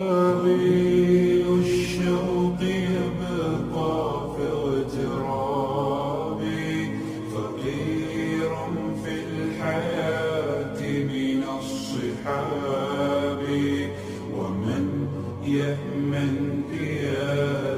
ربيع الشوق يبقى في اغترابي، فقير في الحياة من الصحاب، ومن يأمن يا